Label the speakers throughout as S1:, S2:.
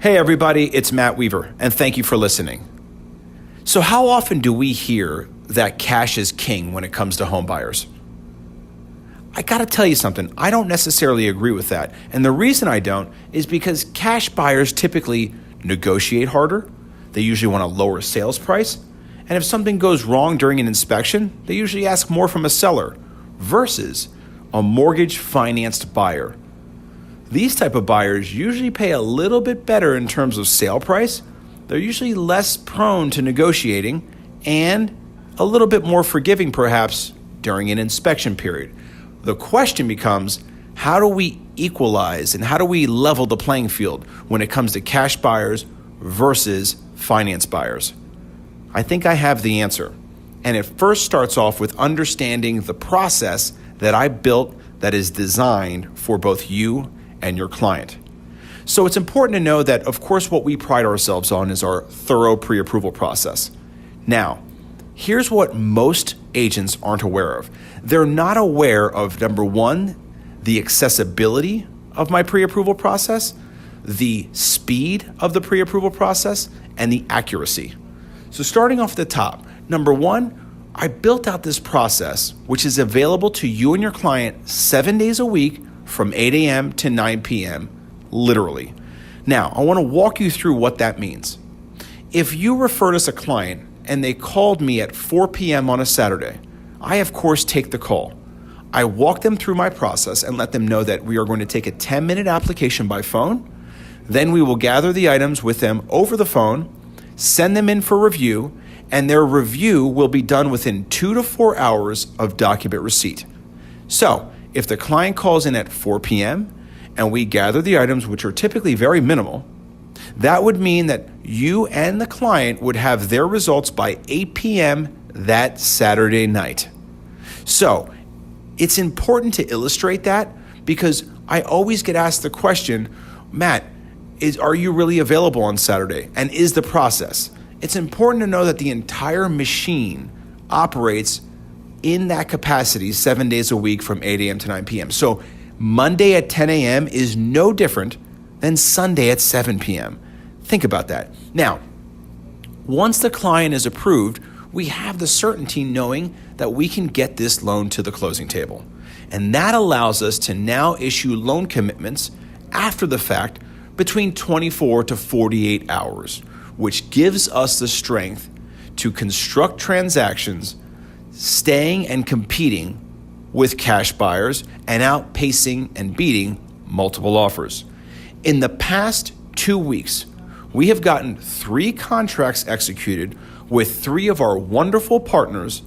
S1: Hey everybody, it's Matt Weaver, and thank you for listening. So how often do we hear that cash is king when it comes to home buyers? I gotta tell you something, I don't necessarily agree with that. And the reason I don't is because cash buyers typically negotiate harder, they usually want a lower sales price, and if something goes wrong during an inspection, they usually ask more from a seller versus a mortgage financed buyer. These type of buyers usually pay a little bit better in terms of sale price. They're usually less prone to negotiating and a little bit more forgiving perhaps during an inspection period. The question becomes, how do we equalize and how do we level the playing field when it comes to cash buyers versus finance buyers? I think I have the answer. And it first starts off with understanding the process that I built that is designed for both you and your client. So it's important to know that, of course, what we pride ourselves on is our thorough pre-approval process. Now, here's what most agents aren't aware of. They're not aware of, number one, the accessibility of my pre-approval process, the speed of the pre-approval process, and the accuracy. So starting off at the top, number one, I built out this process, which is available to you and your client 7 days a week from 8 a.m. to 9 p.m., literally. Now, I want to walk you through what that means. If you referred us a client and they called me at 4 p.m. on a Saturday, I, of course, take the call. I walk them through my process and let them know that we are going to take a 10-minute application by phone. Then we will gather the items with them over the phone, send them in for review, and their review will be done within 2 to 4 hours of document receipt. So, if the client calls in at 4 p.m. and we gather the items, which are typically very minimal, that would mean that you and the client would have their results by 8 p.m. that Saturday night. So it's important to illustrate that because I always get asked the question, Matt, are you really available on Saturday? And is the process? It's important to know that the entire machine operates in that capacity 7 days a week from 8 a.m. to 9 p.m. So Monday at 10 a.m. is no different than Sunday at 7 p.m. Think about that. Now, once the client is approved, we have the certainty knowing that we can get this loan to the closing table. And that allows us to now issue loan commitments after the fact between 24 to 48 hours, which gives us the strength to construct transactions staying and competing with cash buyers and outpacing and beating multiple offers. In the past 2 weeks, we have gotten 3 contracts executed with 3 of our wonderful partners,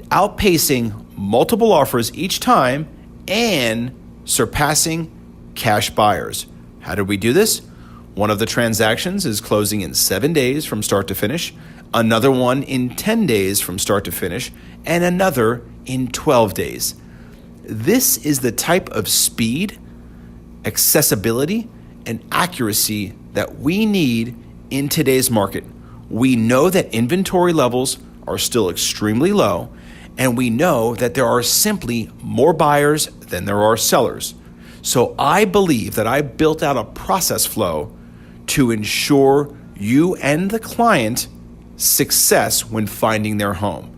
S1: outpacing multiple offers each time and surpassing cash buyers. How did we do this? One of the transactions is closing in 7 days from start to finish, another one in 10 days from start to finish, and another in 12 days. This is the type of speed, accessibility, and accuracy that we need in today's market. We know that inventory levels are still extremely low, and we know that there are simply more buyers than there are sellers. So I believe that I built out a process flow to ensure you and the client success when finding their home.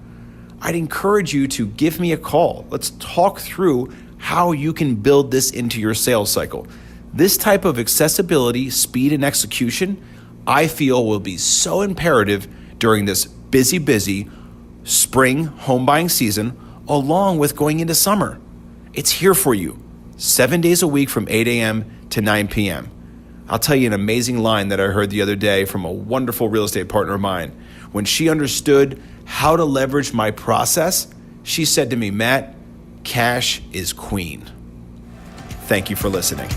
S1: I'd encourage you to give me a call. Let's talk through how you can build this into your sales cycle. This type of accessibility, speed, and execution, I feel will be so imperative during this busy spring home buying season, along with going into summer. It's here for you, 7 days a week from 8 a.m. to 9 p.m. I'll tell you an amazing line that I heard the other day from a wonderful real estate partner of mine. When she understood how to leverage my process, she said to me, Matt, cash is queen. Thank you for listening.